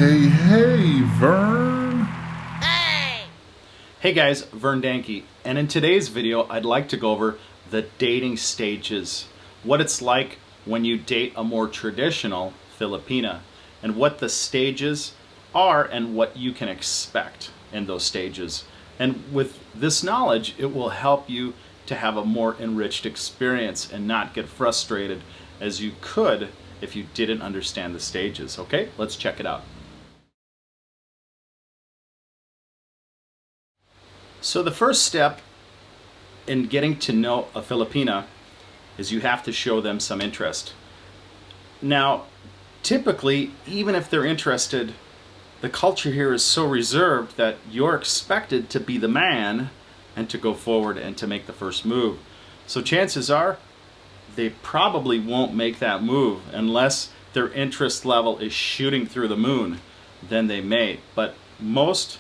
Hey, Vern. Hey guys, Vern Danke, and in today's video I'd like to go over the dating stages, what it's like when you date a more traditional Filipina, and what the stages are and what you can expect in those stages. And with this knowledge, it will help you to have a more enriched experience and not get frustrated as you could if you didn't understand the stages. Okay, let's check it out. So the first step in getting to know a Filipina is you have to show them some interest. Now, typically, even if they're interested, the culture here is so reserved that you're expected to be the man and to go forward and to make the first move. So chances are they probably won't make that move unless their interest level is shooting through the moon. Then they may, but most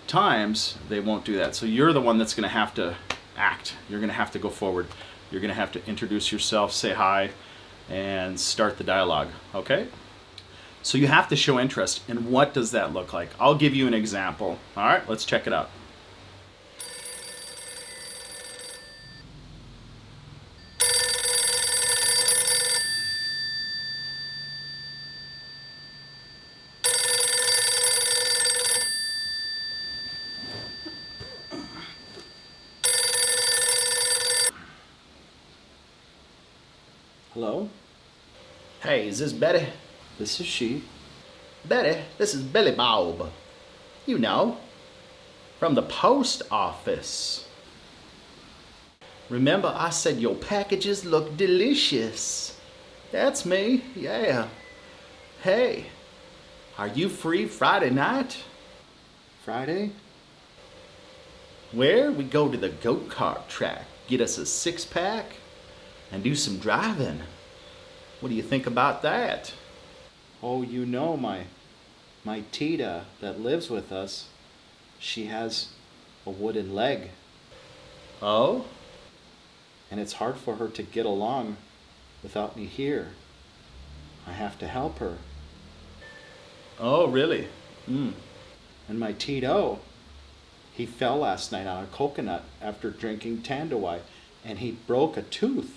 times they won't do that. So you're the one that's going to have to act. You're going to have to go forward. You're going to have to introduce yourself, say hi, and start the dialogue. Okay? So you have to show interest. And what does that look like? I'll give you an example. All right, let's check it out. Hello? Hey, is this Betty? This is she. Betty, this is Billy Bob. You know, from the post office. Remember I said your packages look delicious? That's me, yeah. Hey, are you free Friday night? Friday? Where we go to the go-kart track, get us a six-pack, and do some driving. What do you think about that? Oh, you know, my Tita that lives with us, she has a wooden leg. Oh? And it's hard for her to get along without me here. I have to help her. Oh, really? And my Tito, he fell last night on a coconut after drinking Tanduay, and he broke a tooth.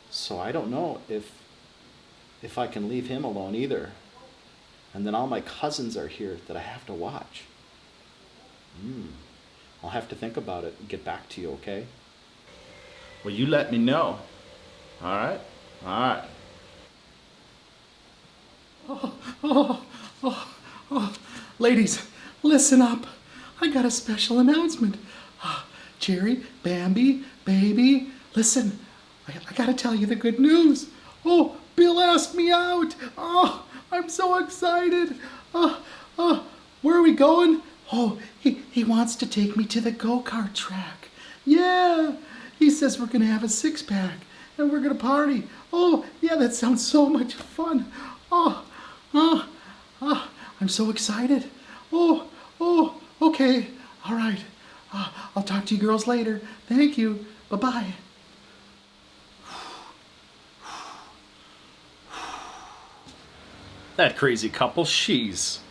So I don't know if I can leave him alone either. And then all my cousins are here that I have to watch. I'll have to think about it and get back to you, okay? Well, you let me know. All right? All right. Ladies, listen up. I got a special announcement. Jerry, Bambi, baby, listen. I gotta tell you the good news. Oh, Bill asked me out. Oh, I'm so excited. Where are we going? Oh, he wants to take me to the go-kart track. Yeah, he says we're gonna have a six-pack and we're gonna party. Oh, yeah, that sounds so much fun. I'm so excited. Oh, okay. All right. I'll talk to you girls later. Thank you. Bye-bye. That crazy couple, she's.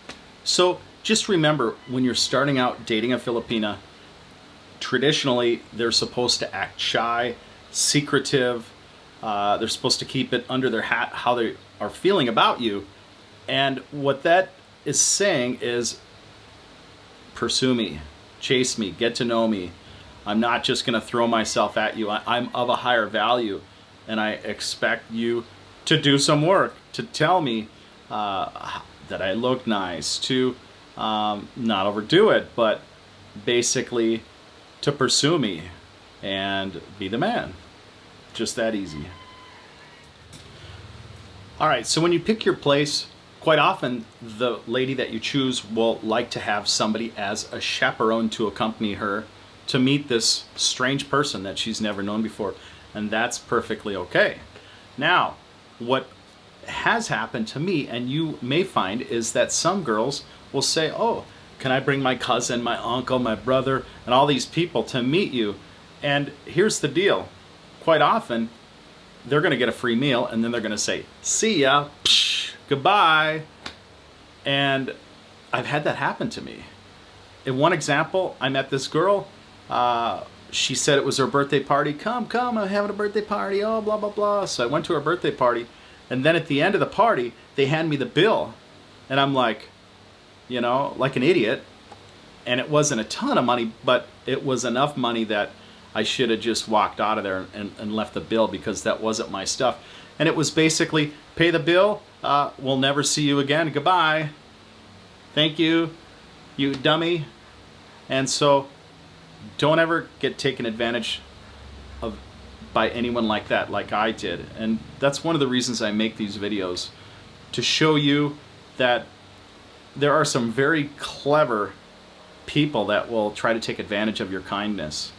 So just remember, when you're starting out dating a Filipina, traditionally they're supposed to act shy, secretive. They're supposed to keep it under their hat how they are feeling about you. And what that is saying is, pursue me, chase me, get to know me. I'm not just going to throw myself at you. I'm of a higher value, and I expect you to do some work, to tell me that I look nice, to not overdo it, but basically to pursue me and be the man. Just that easy. All right, so when you pick your place, quite often the lady that you choose will like to have somebody as a chaperone to accompany her to meet this strange person that she's never known before, and that's perfectly okay. Now, what has happened to me, and you may find, is that some girls will say, oh, can I bring my cousin, my uncle, my brother, and all these people to meet you? And here's the deal. Quite often, they're going to get a free meal, and then they're going to say, see ya, psh, goodbye. And I've had that happen to me. In one example, I met this girl. She said it was her birthday party. Come, I'm having a birthday party. Oh, blah, blah, blah. So I went to her birthday party. And then at the end of the party, they hand me the bill. And I'm like, you know, like an idiot. And it wasn't a ton of money, but it was enough money that I should have just walked out of there and left the bill, because that wasn't my stuff. And it was basically, pay the bill, we'll never see you again, goodbye. Thank you, you dummy. And so don't ever get taken advantage of by anyone like that, like I did. And that's one of the reasons I make these videos, to show you that there are some very clever people that will try to take advantage of your kindness.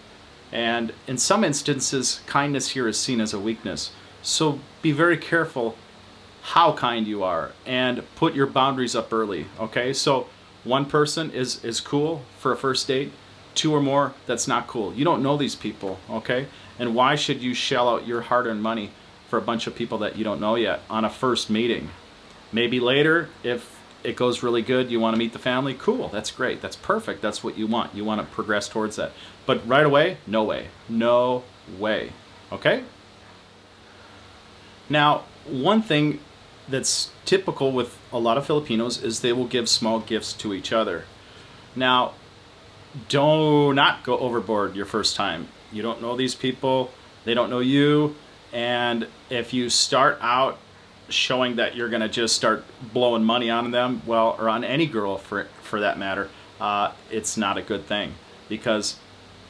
And in some instances, kindness here is seen as a weakness. So be very careful how kind you are, and put your boundaries up early, okay? So one person is cool for a first date, 2 or more, that's not cool. You don't know these people, okay? And why should you shell out your hard-earned money for a bunch of people that you don't know yet on a first meeting? Maybe later, if it goes really good, you want to meet the family, cool, that's great, that's perfect, that's what you want. You want to progress towards that. But right away, no way. No way, okay? Now, one thing that's typical with a lot of Filipinos is they will give small gifts to each other. Now, do not go overboard your first time. You don't know these people, they don't know you, and if you start out showing that you're gonna just start blowing money on them, well, or on any girl for that matter, it's not a good thing, because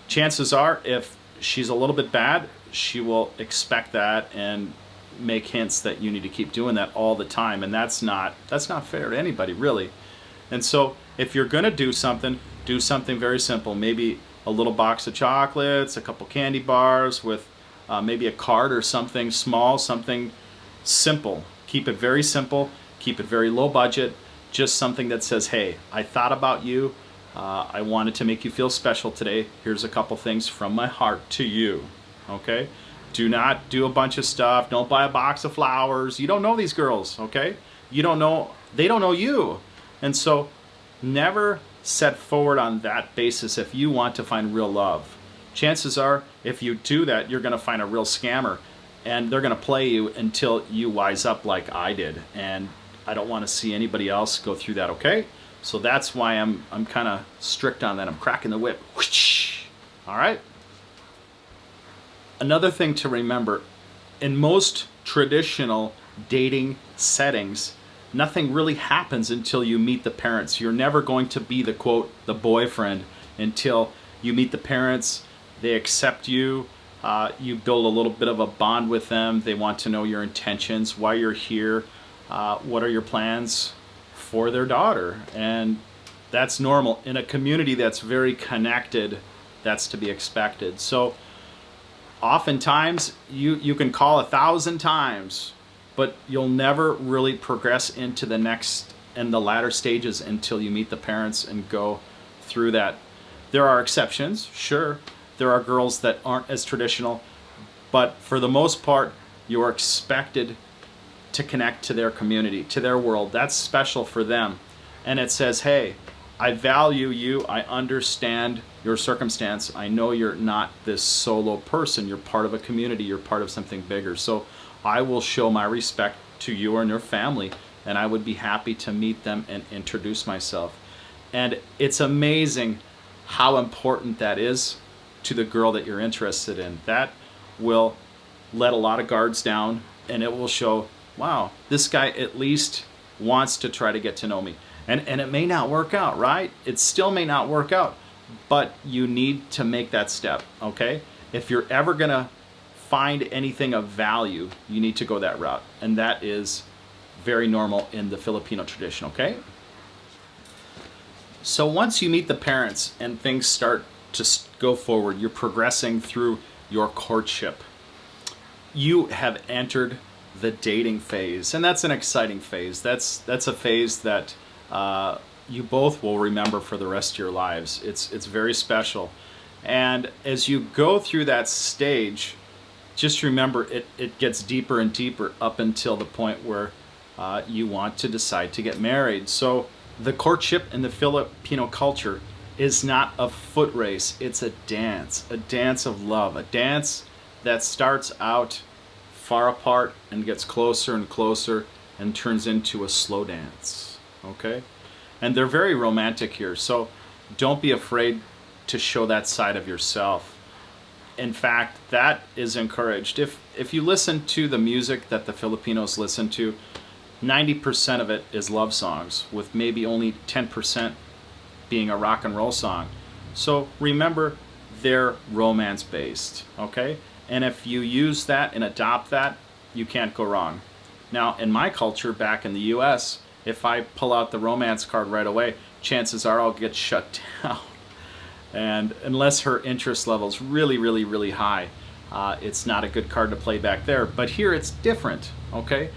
chances are, if she's a little bit bad, she will expect that and make hints that you need to keep doing that all the time, and that's not fair to anybody, really. And so if you're gonna do something very simple. Maybe a little box of chocolates, a couple candy bars with maybe a card or something small, something simple. Keep it very simple, keep it very low budget, just something that says, hey, I thought about you, I wanted to make you feel special today, here's a couple things from my heart to you, okay? Do not do a bunch of stuff. Don't buy a box of flowers. You don't know these girls, okay? You don't know, they don't know you. And so never set forward on that basis if you want to find real love. Chances are, if you do that, you're going to find a real scammer, and they're going to play you until you wise up like I did. And I don't want to see anybody else go through that, okay? So that's why I'm kind of strict on that. I'm cracking the whip. Whoosh! All right? Another thing to remember, in most traditional dating settings, nothing really happens until you meet the parents. You're never going to be the, quote, the boyfriend until you meet the parents, they accept you, you build a little bit of a bond with them, they want to know your intentions, why you're here, what are your plans for their daughter. And that's normal. In a community that's very connected, that's to be expected. So oftentimes, you can call 1,000 times, but you'll never really progress into the next and the latter stages until you meet the parents and go through that. There are exceptions, sure. There are girls that aren't as traditional, but for the most part, you are expected to connect to their community, to their world. That's special for them. And it says, hey, I value you, I understand your circumstance, I know you're not this solo person, you're part of a community, you're part of something bigger. So I will show my respect to you and your family, and I would be happy to meet them and introduce myself. And it's amazing how important that is to the girl that you're interested in. That will let a lot of guards down, and it will show, wow, this guy at least wants to try to get to know me. And it may not work out, right? It still may not work out, but you need to make that step, okay? If you're ever gonna find anything of value, you need to go that route. And that is very normal in the Filipino tradition, okay? So once you meet the parents and things start to go forward, you're progressing through your courtship, you have entered the dating phase. And that's an exciting phase. That's a phase that you both will remember for the rest of your lives. It's very special. And as you go through that stage, just remember it gets deeper and deeper up until the point where you want to decide to get married. So the courtship in the Filipino culture is not a foot race. It's a dance of love, a dance that starts out far apart and gets closer and closer and turns into a slow dance. Okay? And they're very romantic here. So don't be afraid to show that side of yourself. In fact, that is encouraged. If you listen to the music that the Filipinos listen to, 90% of it is love songs, with maybe only 10% being a rock and roll song. So remember, they're romance based, okay? And if you use that and adopt that, you can't go wrong. Now, in my culture back in the US, if I pull out the romance card right away, chances are I'll get shut down. And unless her interest level's really, really, really high, it's not a good card to play back there. But here it's different, okay?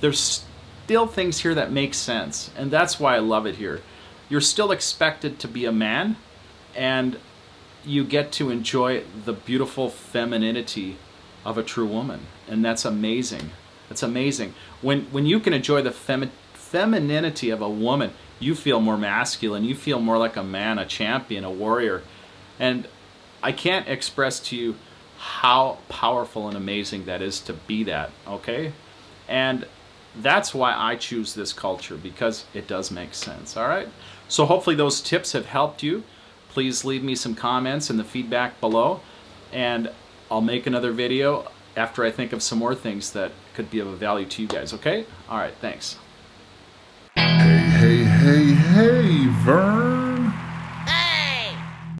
There's still things here that make sense, and that's why I love it here. You're still expected to be a man, and you get to enjoy the beautiful femininity of a true woman, and that's amazing. That's amazing. When you can enjoy the femininity of a woman, you feel more masculine, you feel more like a man, a champion, a warrior. And I can't express to you how powerful and amazing that is to be that, okay? And that's why I choose this culture, because it does make sense, all right? So hopefully those tips have helped you. Please leave me some comments in the feedback below, and I'll make another video after I think of some more things that could be of value to you guys, okay? All right, thanks. Hey, Vern.